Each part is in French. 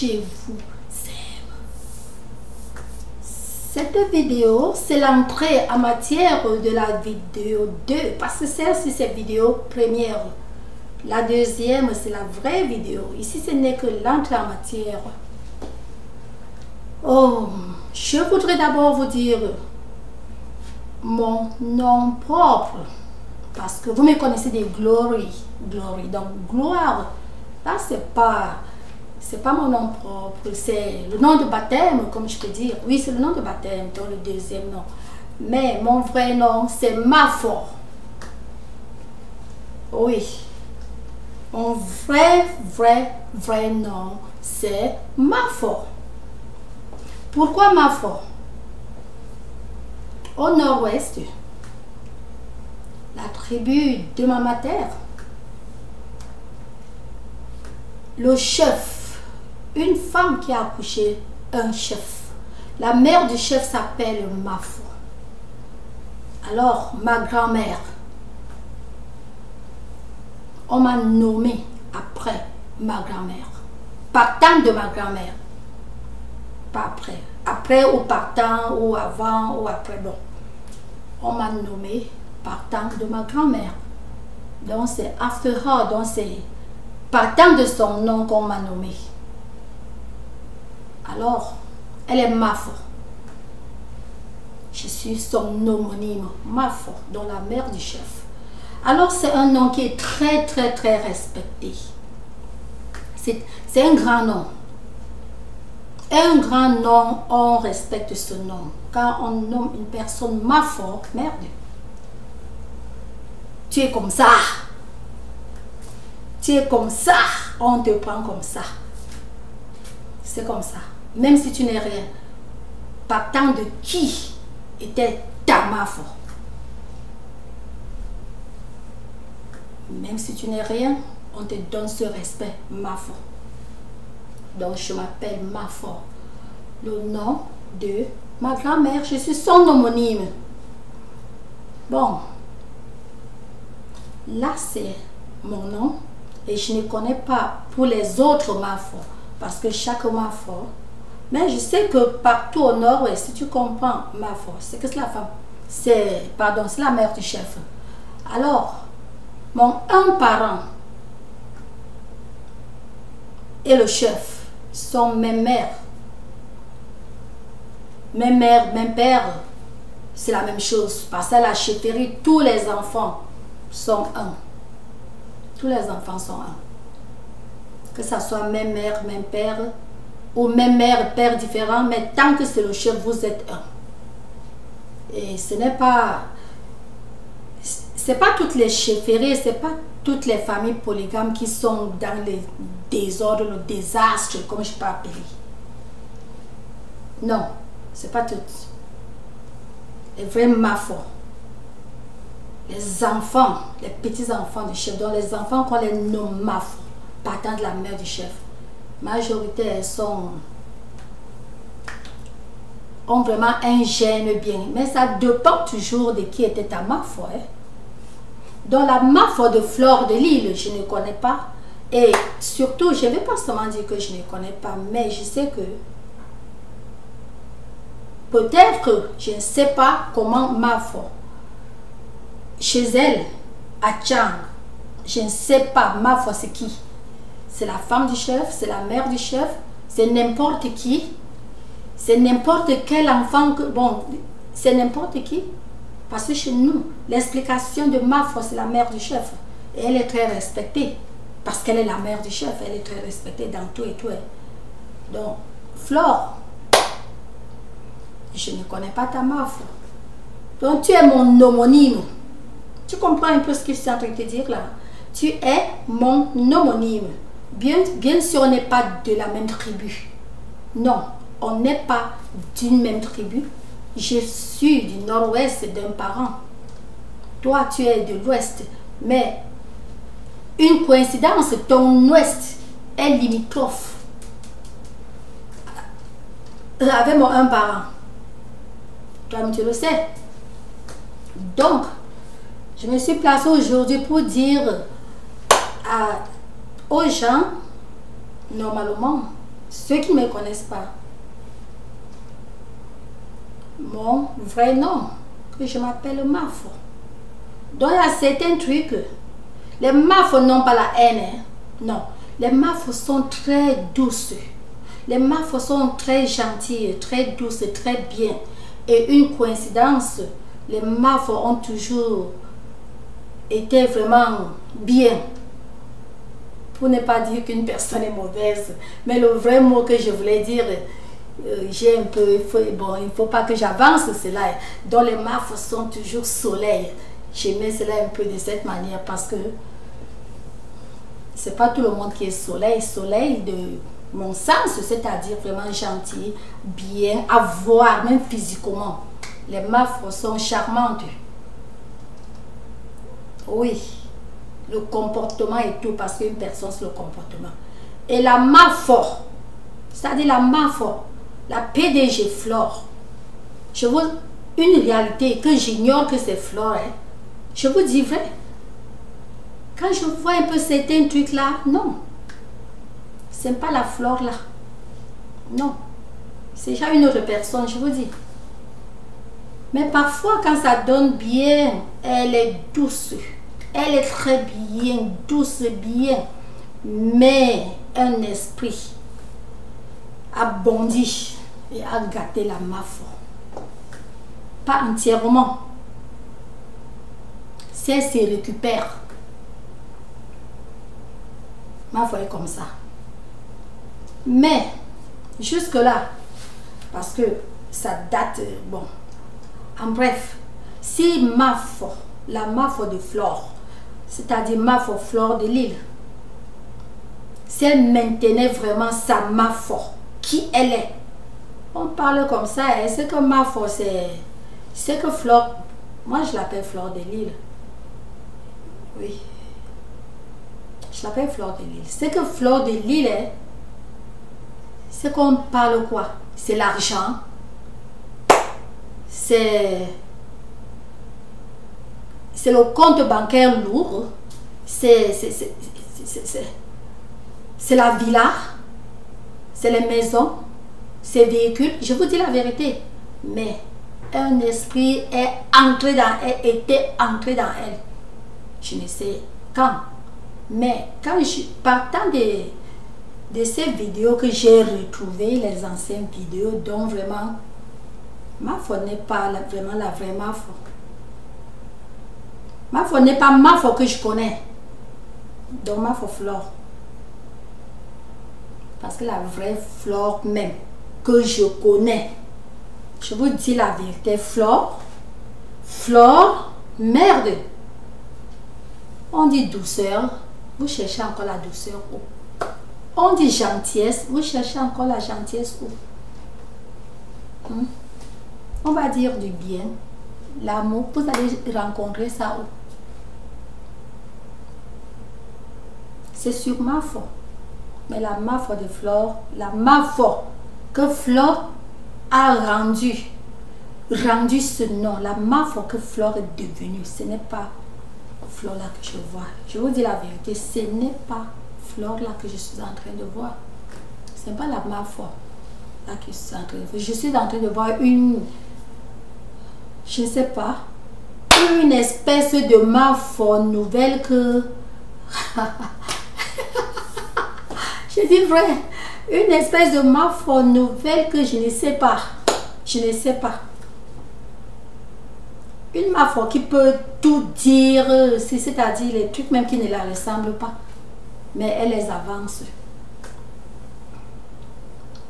je vous aime. Cette vidéo, c'est l'entrée en matière de la vidéo 2 parce que c'est aussi cette vidéo première. La deuxième, c'est la vraie vidéo. Ici, ce n'est que l'entrée en matière. Oh, je voudrais d'abord vous dire mon nom propre parce que vous me connaissez des Glory. Donc, gloire, là, c'est pas mon nom propre, c'est le nom de baptême, comme je peux dire. Oui, c'est le nom de baptême, dans le deuxième nom. Mais mon vrai nom, c'est Mafo. Oui. Mon vrai nom, c'est Mafo. Pourquoi Mafo? Au nord-ouest, la tribu de Mama Terre, le chef, une femme qui a accouché un chef. La mère du chef s'appelle Mafo. Alors, ma grand-mère, on m'a nommé après ma grand-mère. Partant de ma grand-mère. Pas après. Après ou partant ou avant ou après. Bon. On m'a nommé partant de ma grand-mère. Donc c'est after her. Donc c'est partant de son nom qu'on m'a nommé. Alors, elle est Mafo. Je suis son homonyme, Mafo, dont la mère du chef. Alors c'est un nom qui est très respecté. C'est un grand nom. Un grand nom, on respecte ce nom. Quand on nomme une personne Mafo, merde, tu es comme ça. Tu es comme ça. On te prend comme ça. C'est comme ça. Même si tu n'es rien. Partant de qui était ta Mafo. Même si tu n'es rien, on te donne ce respect, Mafo. Donc je m'appelle Mafo. Le nom de ma grand-mère, je suis son homonyme. Bon, là c'est mon nom et je ne connais pas pour les autres Mafo parce que chaque Mafo, mais je sais que partout au nord-ouest, si tu comprends Mafo, c'est que c'est la femme, c'est la mère du chef. Alors, mon un parent et le chef sont mes mères. Mes mères, mes pères, c'est la même chose. Parce que la chefferie, tous les enfants sont un. Tous les enfants sont un. Que ce soit mes mères, mes pères, ou mes mères, pères différents, mais tant que c'est le chef, vous êtes un. Et ce n'est pas... C'est pas toutes les chefferies, c'est pas toutes les familles polygames qui sont dans le désordre, le désastre, comme je peux appeler. Non, c'est pas toutes. Les vrais Mafo. Les enfants, les petits-enfants du chef, donc les enfants qu'on les nomme Mafo, partant de la mère du chef. Majorité, elles ont vraiment un gène bien. Mais ça dépend toujours de qui était ta Mafo. Hein. Dans la Mafo de Fleur de Lille, je ne connais pas. Et surtout, je ne vais pas seulement dire que je ne connais pas, mais je sais que peut-être que je ne sais pas comment Mafo, chez elle, à Tchang, je ne sais pas Mafo c'est qui. C'est la femme du chef, c'est la mère du chef, c'est n'importe qui. C'est n'importe quel enfant, bon, c'est n'importe qui. Parce que chez nous, l'explication de Mafo, c'est la mère du chef. Et elle est très respectée. Parce qu'elle est la mère du chef, elle est très respectée dans tout et tout. Donc, Flore, je ne connais pas ta Mafo. Donc, tu es mon homonyme. Tu comprends un peu ce que je suis en train de te dire là? Tu es mon homonyme. Bien sûr, on n'est pas de la même tribu. Non, on n'est pas d'une même tribu. Je suis du nord-ouest d'un parent. Toi, tu es de l'ouest. Mais une coïncidence, ton ouest est limitrophe avec mon un parent. Toi, tu le sais. Donc, je me suis placée aujourd'hui pour dire aux gens, normalement, Ceux qui ne me connaissent pas, mon vrai nom, que je m'appelle Mafo. Donc il y a certains trucs, les Mafos n'ont pas la haine, hein? Non, les Mafos sont très douces. Les Mafos sont très gentilles, très douces, très bien. Et une coïncidence, les Mafos ont toujours été vraiment bien. Pour ne pas dire qu'une personne est mauvaise. Mais le vrai mot que je voulais dire, j'ai un peu... il ne faut pas que j'avance cela. Donc les Mafos sont toujours soleil. J'aimais cela un peu de cette manière parce que c'est pas tout le monde qui est soleil. Soleil de mon sens, c'est-à-dire vraiment gentil, bien, à voir, même physiquement. Les Mafos sont charmantes. Oui, le comportement et tout, parce qu'une personne, c'est le comportement. Et la Mafo, c'est-à-dire la Mafo, la PDG Flore, je vous une réalité que j'ignore que c'est Flore, hein. Je vous dis vrai. Quand je vois un peu certains trucs là, non. C'est pas la Flore là. Non. C'est déjà une autre personne, je vous dis. Mais parfois, quand ça donne bien, elle est douce. Elle est très bien, douce, bien. Mais un esprit a bondi et a gâté la Mafo. Pas entièrement. Si elle se récupère, Mafo est comme ça. Mais, jusque-là, parce que ça date, bon. En bref, si Mafo, la Mafo de Flore, c'est-à-dire Mafo Flore de Lille, si elle maintenait vraiment sa Mafo, qui elle est, on parle comme ça, hein, c'est que Mafo, c'est que Flore, moi je l'appelle Flore de Lille. Oui. Je l'appelle Flore de Lille. C'est que Flore de Lille, hein, c'est qu'on parle quoi? C'est l'argent. C'est le compte bancaire lourd. C'est la villa. C'est les maisons. C'est les véhicules. Je vous dis la vérité. Mais un esprit est entré dans elle, était entré dans elle. Je ne sais quand. Mais quand je partant de ces vidéos que j'ai retrouvées, les anciennes vidéos, dont vraiment Mafo n'est pas vraiment la vraie Mafo. Mafo n'est pas Mafo que je connais. Donc Mafo Flore. Parce que la vraie Flore même que je connais, je vous dis la vérité, Flore, merde. On dit douceur, vous cherchez encore la douceur où? On dit gentillesse, vous cherchez encore la gentillesse où? On va dire du bien, l'amour, vous allez rencontrer ça où? C'est sur Mafo. Mais la Mafo de Flore, la Mafo que Flore a rendu ce nom, la Mafo que Flore est devenue, ce n'est pas Flore là que je vois. Je vous dis la vérité, ce n'est pas Flore là que je suis en train de voir. Ce n'est pas la Mafo là que je suis en train de voir. Je suis en train de voir une, je ne sais pas, une espèce de Mafo nouvelle que... Je dis vrai, une espèce de Mafo nouvelle que je ne sais pas. Je ne sais pas. Une Mafo qui peut tout dire, c'est-à-dire les trucs même qui ne la ressemblent pas. Mais elle les avance.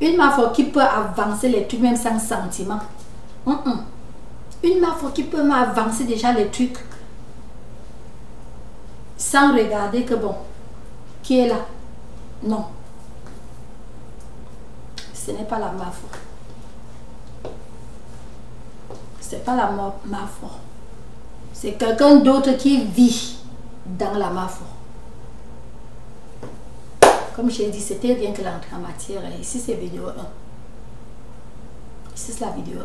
Une Mafo qui peut avancer les trucs même sans sentiment. Une Mafo qui peut m'avancer déjà les trucs sans regarder que bon, qui est là? Non. Ce n'est pas la Mafo. C'est pas la Mafo. C'est quelqu'un d'autre qui vit dans la Mafo. Comme j'ai dit, c'était rien que l'entrée en matière. Ici, c'est vidéo 1. Ici, c'est la vidéo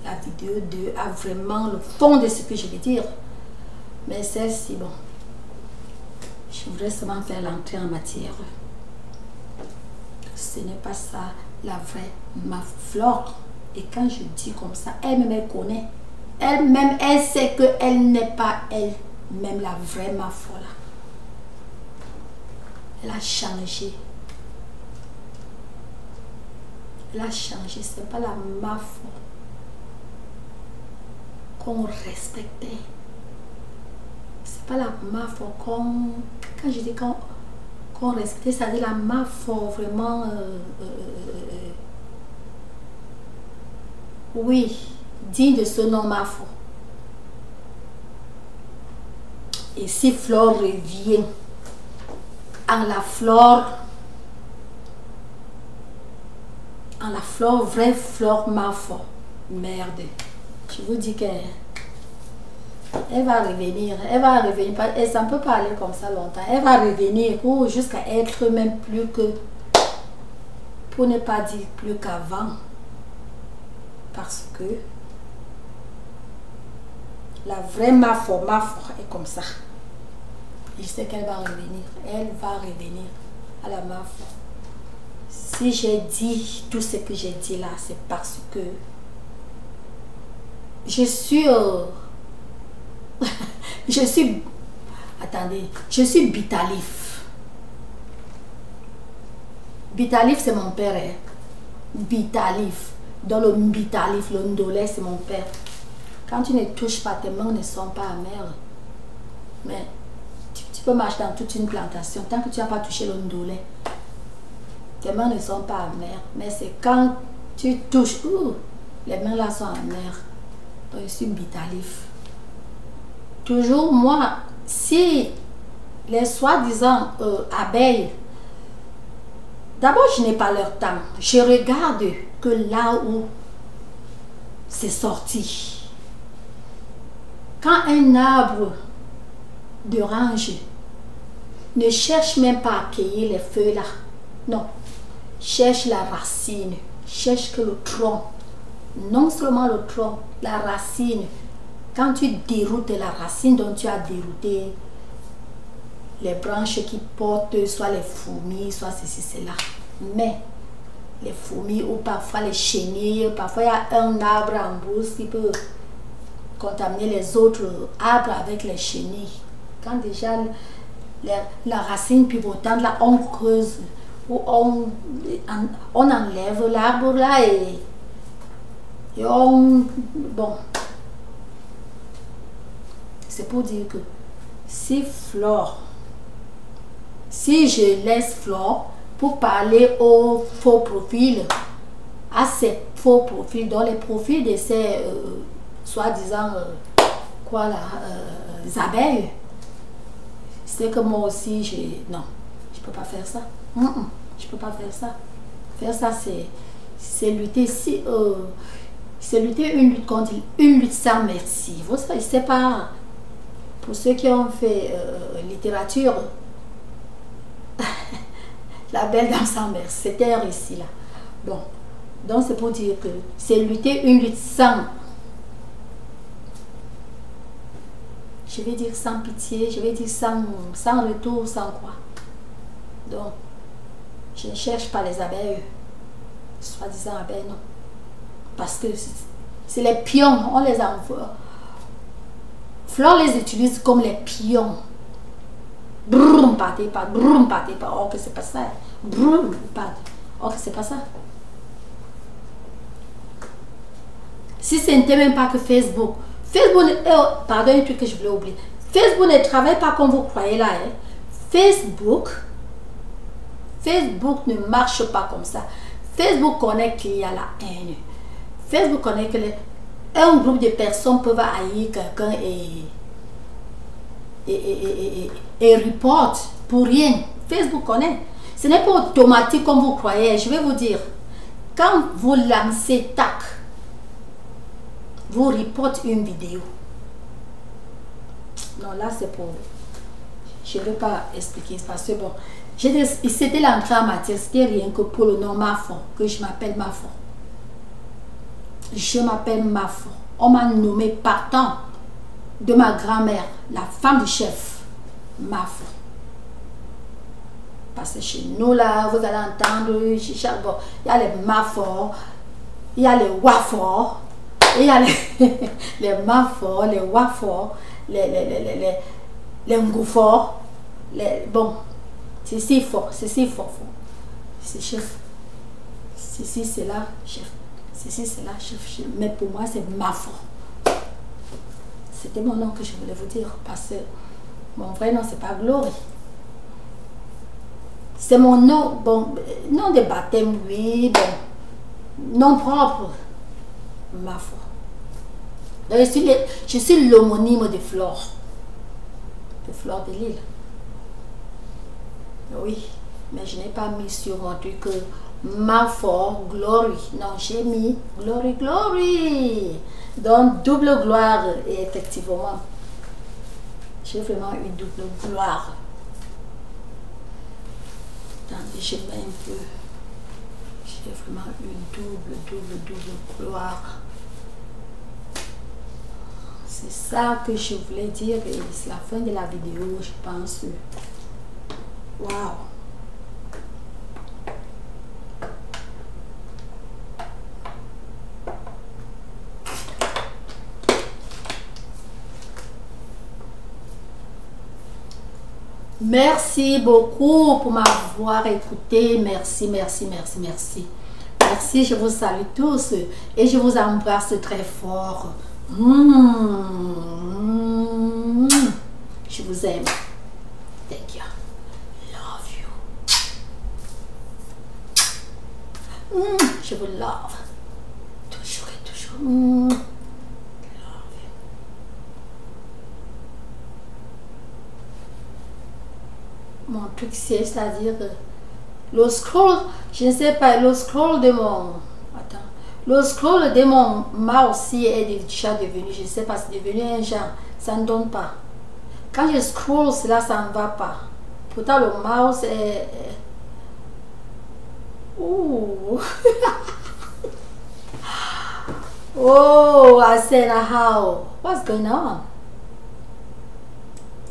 1. La vidéo 2 a vraiment le fond de ce que je vais dire. Mais celle-ci, bon, je voudrais seulement faire l'entrée en matière. ce n'est pas ça la vraie ma flore. Et quand je dis comme ça, elle-même elle connaît. Elle-même elle sait qu'elle n'est pas elle-même la vraie ma flore là. Elle a changé. Elle a changé. C'est pas la ma flore qu'on respectait. C'est pas la ma flore qu'on... Quand je dis qu'on respectait, ça dit la ma flore vraiment... oui, digne de ce nom ma flore. Et si Flore revient en la flore, vraie flore ma flore, merde, je vous dis qu'elle va revenir, elle s'en peut pas aller comme ça longtemps, elle va revenir pour jusqu'à être même plus que, pour ne pas dire plus qu'avant, parce que la vraie ma flore est comme ça. Je sais qu'elle va revenir. Elle va revenir à la ma flore. Si j'ai dit tout ce que j'ai dit là, c'est parce que je suis je suis Bitalif. Bitalif c'est mon père, hein? Bitalif. Dans le Bitalif, le Ndolé c'est mon père. Quand tu ne touches pas, tes mains ne sont pas amères. Mais tu peux marcher dans toute une plantation. Tant que tu n'as pas touché le Ndolé, tes mains ne sont pas amères. Mais c'est quand tu touches, les mains là sont amères. Donc je suis Bitalif. Toujours moi, si les soi-disant abeilles, d'abord je n'ai pas leur temps. Je regarde que là où c'est sorti. Quand un arbre d'orange ne cherche même pas à cueillir les feuilles là, non, cherche la racine, cherche que le tronc, non seulement le tronc, la racine. Quand tu déroutes la racine dont tu as dérouté les branches qui portent soit les fourmis, soit ceci, cela, mais les fourmis ou parfois les chenilles, parfois il y a un arbre en brousse qui peut contaminer les autres arbres avec les chenilles. Quand déjà la racine pivotante là, on creuse ou on enlève l'arbre là et on... Bon. C'est pour dire que si je laisse Flore pour parler aux faux profils, à ces faux profils, dans les profils de ces soi-disant abeilles, c'est que moi aussi non, je peux pas faire ça. Je peux pas faire ça. Faire ça c'est lutter c'est lutter une lutte contre une lutte sans merci. Vous savez, c'est pas pour ceux qui ont fait littérature. La belle dame sans merci, c'était un récit là. Bon, donc c'est pour dire que c'est lutter une lutte sans, je vais dire sans pitié, je vais dire sans retour, sans quoi. Donc, je ne cherche pas les abeilles, soi-disant abeilles, non. Parce que c'est les pions, on les envoie. Flore les utilise comme les pions. Brum, partez pas, brum, partez pas. Oh, que c'est pas ça. Brum, partez. Oh, que c'est pas ça. Si ce n'était même pas que Facebook. Pardon, un truc que je voulais oublier. Facebook ne travaille pas comme vous croyez là. Hein. Facebook ne marche pas comme ça. Facebook connaît qu'il y a la haine. Facebook connaît que un groupe de personnes peuvent haïr quelqu'un et report pour rien. Facebook connaît. Ce n'est pas automatique comme vous croyez. Je vais vous dire. Quand vous lancez tac, vous reportez une vidéo. Non, là c'est pour... Je ne vais pas expliquer parce que bon, c'était l'entrée en matière, c'était rien que pour le nom Mafo, que je m'appelle Mafo. Je m'appelle Mafo. On m'a nommé partant de ma grand-mère, la femme du chef, Mafo. Parce que chez nous, là, vous allez entendre, bon, il y a les maforts, il y a les waforts, il y a les maforts, les waforts, les ngouforts, bon, c'est si fort, c'est chef. Ceci, c'est là, chef. Ceci, c'est là, chef. Mais pour moi, c'est Mafo. C'était mon nom que je voulais vous dire. Parce que mon vrai nom, c'est pas Glory. C'est mon nom, bon, nom de baptême, oui, bon. Nom propre, Mafo. Je suis l'homonyme de Flore. De Flore de Lille. Oui, mais je n'ai pas mis sur mon truc que Mafo, Glory. Non, j'ai mis Glory, Glory. Donc, double gloire. Et effectivement, j'ai vraiment une double gloire. Attendez, je mets un peu. J'ai vraiment une double gloire. C'est ça que je voulais dire. Et c'est la fin de la vidéo, je pense. Waouh! Merci beaucoup pour m'avoir écouté. Merci. Merci, je vous salue tous et je vous embrasse très fort. Je vous aime. Thank you. Love you. Je vous love. Toujours et toujours. Mon truc c'est-à-dire le scroll, je ne sais pas, le scroll de mon mouse est déjà devenu, je ne sais pas, c'est devenu un genre, ça ne donne pas. Quand je scroll, cela, ça ne va pas. Pourtant le mouse est... Ouh. Oh, I said how? What's going on?